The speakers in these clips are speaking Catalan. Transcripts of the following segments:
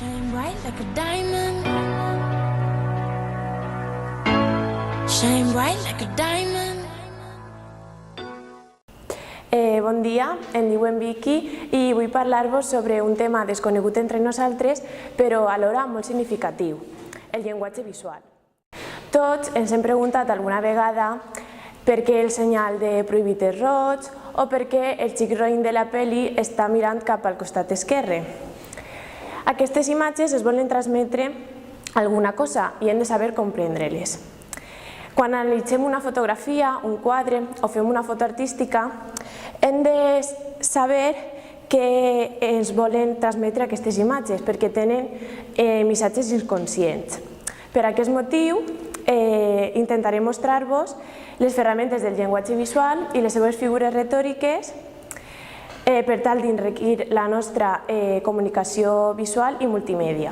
Shine bright like a diamond. Shine bright like a diamond. Bon dia, em diuen Vicky i vull parlar-vos sobre un tema desconegut entre nosaltres, però alhora molt significatiu, el llenguatge visual. Tots ens hem preguntat alguna vegada per què el senyal de prohibit és roig o per què el xic roïn de la pel·li està mirant cap al costat esquerre. Aquestes imatges es volen transmetre alguna cosa i hem de saber comprendre-les. Quan analitzem una fotografia, un quadre o fem una foto artística, hem de saber què ens volen transmetre aquestes imatges, perquè tenen missatges inconscients. Per aquest motiu, intentaré mostrar-vos les ferramentes del llenguatge visual i les seves figures retòriques per tal d'enriquir la nostra comunicació visual i multimèdia.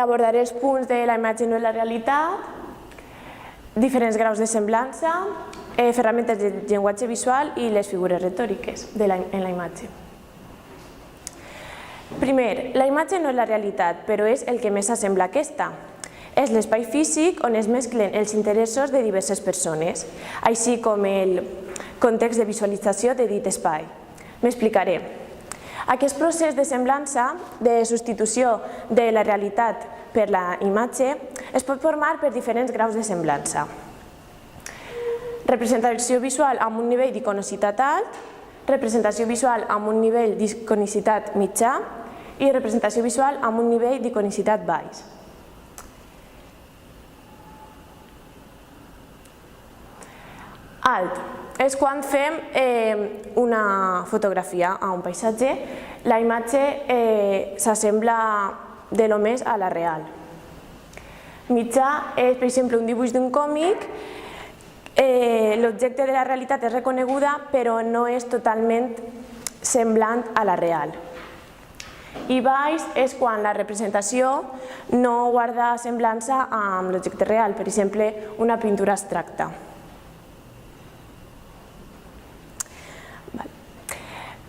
Abordaré els punts de la imatge no és la realitat, diferents graus de semblança, ferramentes de llenguatge visual i les figures retòriques en la imatge. Primer, la imatge no és la realitat, però és el que més s'assembla a aquesta. És l'espai físic on es mesclen els interessos de diverses persones, així com el context de visualització de dit espai. M'explicaré. Aquest procés de semblança, de substitució de la realitat per la imatge, es pot formar per diferents graus de semblança. Representació visual amb un nivell d'iconicitat alt, representació visual amb un nivell d'iconicitat mitjà i representació visual amb un nivell d'iconicitat baix. Alt és quan fem una fotografia a un paisatge, la imatge s'assembla de lo més a la real. Mitjà és, per exemple, un dibuix d'un còmic, l'objecte de la realitat és reconeguda però no és totalment semblant a la real. I baix és quan la representació no guarda semblança amb l'objecte real, per exemple, una pintura abstracta.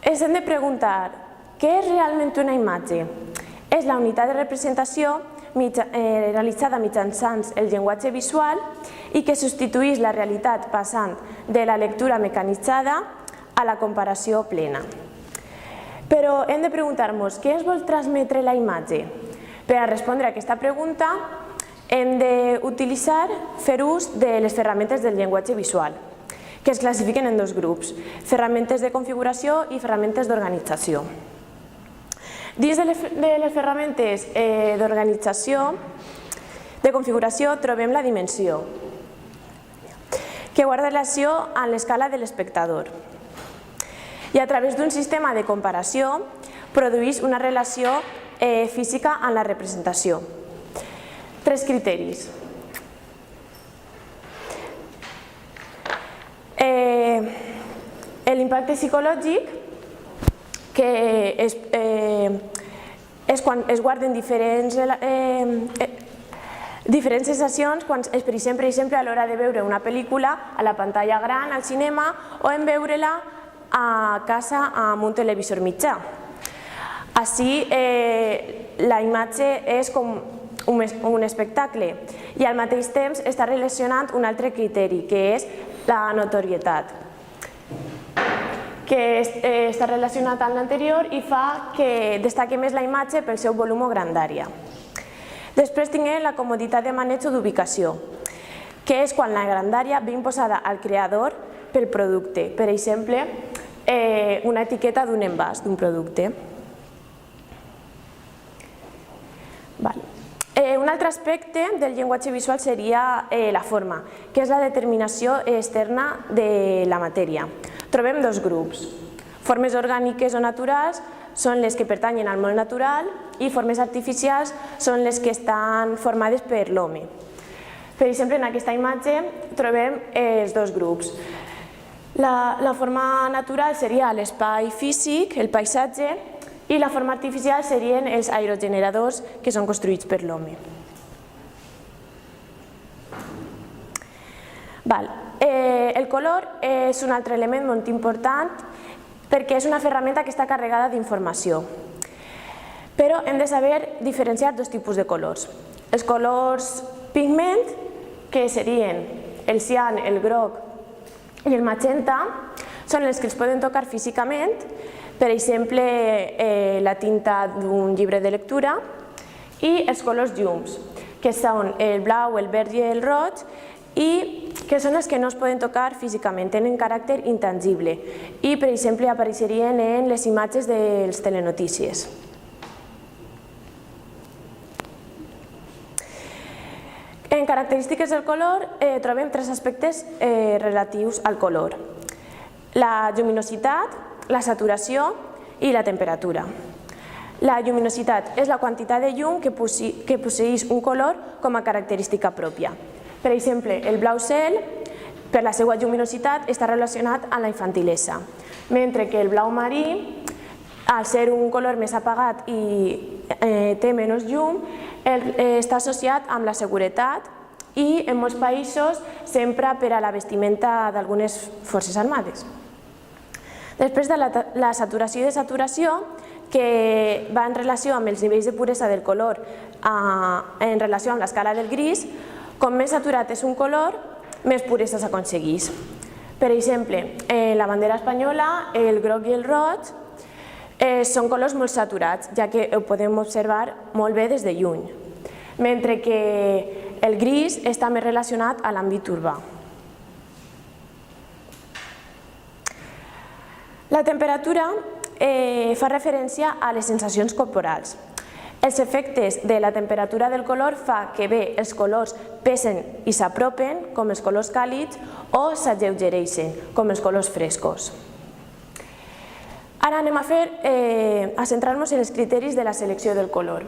Ens hem de preguntar, què és realment una imatge? És la unitat de representació realitzada mitjançant el llenguatge visual i que substitueix la realitat passant de la lectura mecanitzada a la comparació plena. Però hem de preguntar-nos, què ens vol transmetre la imatge? Per a respondre a aquesta pregunta, hem d'utilitzar, fer ús de les ferramentes del llenguatge visual, que es classifiquen en dos grups, ferramentes de configuració i ferramentes d'organització. Dins de les ferramentes d'organització, de configuració, trobem la dimensió, que guarda relació amb l'escala de l'espectador. I a través d'un sistema de comparació produeix una relació física amb la representació. Tres criteris. L'impacte psicològic, que és quan es guarden diferents sensacions, per exemple, a l'hora de veure una pel·lícula a la pantalla gran, al cinema, o en veure-la a casa amb un televisor mitjà. Així, la imatge és com un espectacle i al mateix temps està relacionant un altre criteri, que és la notorietat, que està relacionat amb l'anterior i fa que destaqui més la imatge pel seu volum o grandària. Després tinguem la comoditat de maneig o d'ubicació, que és quan la grandària ve imposada al creador pel producte, per exemple, una etiqueta d'un envàs d'un producte. Un altre aspecte del llenguatge visual seria la forma, que és la determinació externa de la matèria. Trobem dos grups. Formes orgàniques o naturals són les que pertanyen al món natural i formes artificials són les que estan formades per l'home. Per exemple, en aquesta imatge trobem els dos grups. La forma natural seria l'espai físic, el paisatge, i la forma artificial serien els aerogeneradors que són construïts per l'home. El color és un altre element molt important perquè és una ferramenta que està carregada d'informació. Però hem de saber diferenciar dos tipus de colors. Els colors pigment, que serien el cian, el groc i el magenta, són els que els poden tocar físicament, per exemple, la tinta d'un llibre de lectura, i els colors llums, que són el blau, el verd i el roig, i que són els que no es poden tocar físicament, tenen caràcter intangible i, per exemple, apareixerien en les imatges dels telenotícies. En característiques del color trobem tres aspectes relatius al color: la lluminositat, la saturació i la temperatura. La lluminositat és la quantitat de llum que posseeix un color com a característica pròpia. Per exemple, el blau cel, per la seva lluminositat, està relacionat amb la infantilesa, mentre que el blau marí, al ser un color més apagat i té menys llum, està associat amb la seguretat i en molts països s'empra per a la vestimenta d'algunes forces armades. Després de la saturació i desaturació, que va en relació amb els nivells de puresa del color en relació amb l'escala del gris, com més saturat és un color, més puresa s'aconsegueix. Per exemple, en la bandera espanyola, el groc i el roig són colors molt saturats, ja que ho podem observar molt bé des de lluny, mentre que el gris està més relacionat a l'àmbit urbà. La temperatura fa referència a les sensacions corporals. Els efectes de la temperatura del color fa que bé els colors pesen i s'apropen, com els colors càlids, o s'alleugereixen, com els colors frescos. Ara anem a centrar-nos en els criteris de la selecció del color.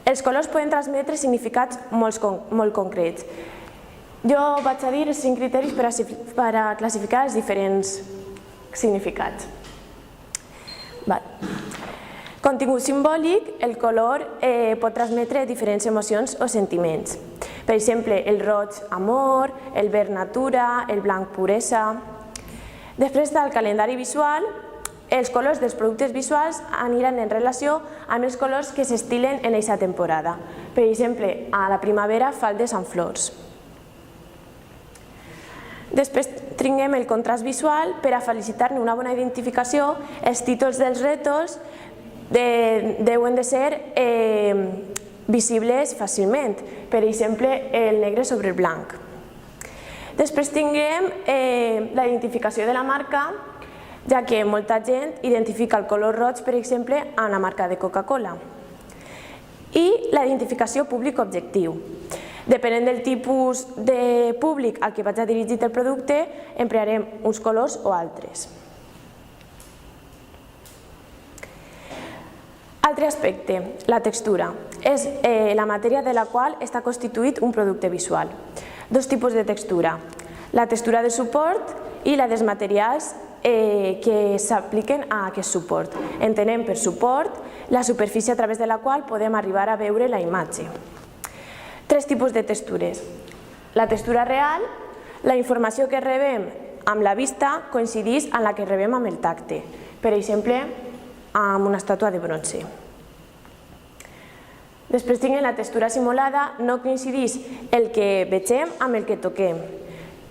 Els colors poden transmetre significats molt concrets. Jo vaig a dir els 5 criteris per a classificar els diferents significats. Contingut simbòlic, el color pot transmetre diferents emocions o sentiments. Per exemple, el roig, amor, el verd, natura, el blanc, puresa. Després del calendari visual, els colors dels productes visuals aniran en relació amb els colors que s'estilen en aquesta temporada. Per exemple, a la primavera, faldes amb flors. Després tinguem el contrast visual per a felicitar-ne una bona identificació. Els títols dels rètols deuen de ser visibles fàcilment, per exemple, el negre sobre el blanc. Després tinguem la identificació de la marca, ja que molta gent identifica el color roig, per exemple, amb la marca de Coca-Cola. I la identificació públic-objectiu. Depenent del tipus de públic al que vaig a dirigir el producte, emplearem uns colors o altres. Altre aspecte, la textura. És la matèria de la qual està constituït un producte visual. Dos tipus de textura, la textura de suport i la dels materials que s'apliquen a aquest suport. Entenem per suport la superfície a través de la qual podem arribar a veure la imatge. 3 tipus de textures. La textura real, la informació que rebem amb la vista coincideix amb la que rebem amb el tacte, per exemple, amb una estàtua de bronze. Després tinguem la textura simulada, no coincideix el que vegem amb el que toquem.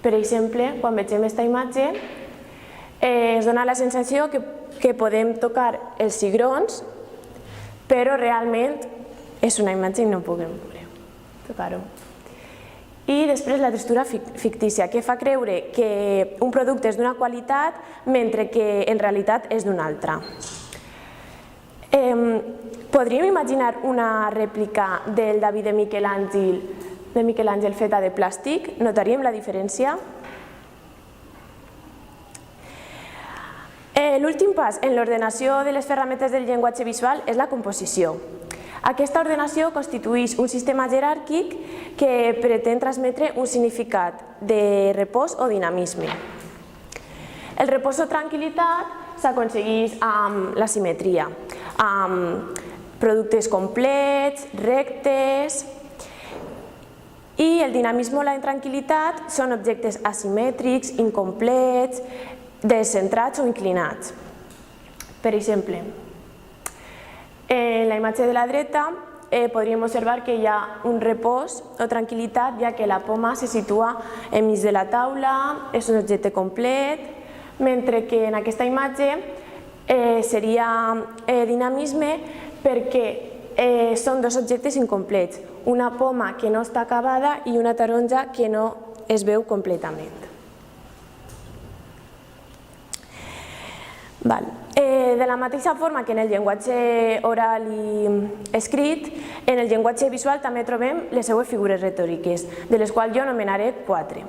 Per exemple, quan vegem aquesta imatge, es dona la sensació que podem tocar els cigrons, però realment és una imatge i no podem tocar-ho. I després la textura fictícia, que fa creure que un producte és d'una qualitat mentre que en realitat és d'una altra. Podríem imaginar una rèplica del David de Miquel Àngel feta de plàstic? Notaríem la diferència? L'últim pas en l'ordenació de les ferramentes del llenguatge visual és la composició. Aquesta ordenació constitueix un sistema jeràrquic que pretén transmetre un significat de repòs o dinamisme. El repòs o tranquil·litat s'aconsegueix amb la simetria, amb productes complets, rectes, i el dinamisme o la intranquil·litat són objectes asimètrics, incomplets, descentrats o inclinats. Per exemple, en la imatge de la dreta podríem observar que hi ha un repòs o tranquil·litat, ja que la poma se situa enmig de la taula, és un objecte complet, mentre que en aquesta imatge seria dinamisme perquè són dos objectes incomplets, una poma que no està acabada i una taronja que no es veu completament. De la mateixa forma que en el llenguatge oral i escrit, en el llenguatge visual també trobem les seues figures retòriques, de les quals jo anomenaré 4.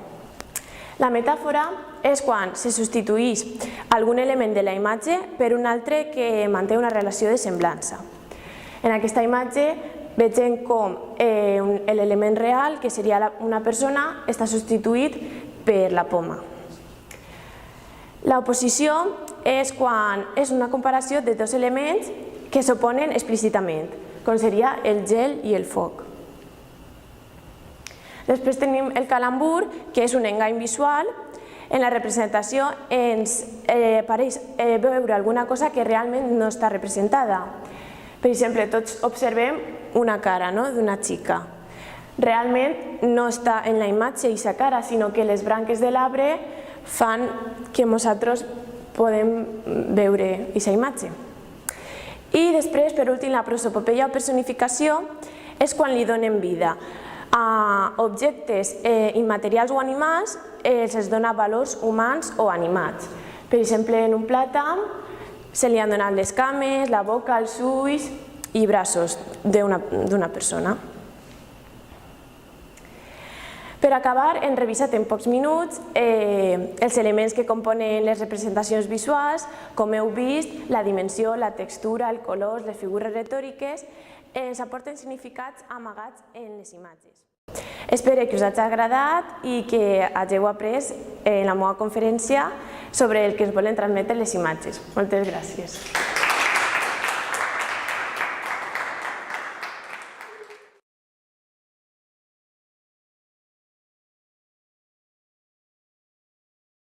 La metàfora és quan se substitueix algun element de la imatge per un altre que manté una relació de semblança. En aquesta imatge vegem com l'element real, que seria una persona, està substituït per la poma. L'oposició és quan és una comparació de dos elements que s'oponen explícitament, com seria el gel i el foc. Després tenim el calambur, que és un engany visual. En la representació ens pareix veure alguna cosa que realment no està representada. Per exemple, tots observem una cara d'una xica. Realment no està en la imatge aquesta cara, sinó que les branques de l'arbre fan que nosaltres podem veure aquesta imatge. I després, per últim, la prosopopeia o personificació és quan li donem vida. A objectes immaterials o animals se'ls dona valors humans o animats. Per exemple, en un plàtan se li han donat les cames, la boca, els ulls i braços d'una persona. Per acabar, hem revisat en pocs minuts els elements que componen les representacions visuals, com heu vist, la dimensió, la textura, el color, les figures retòriques, ens aporten significats amagats en les imatges. Espero que us hagi agradat i que hagueu après en la meva conferència sobre el que ens volen transmetre les imatges. Moltes gràcies.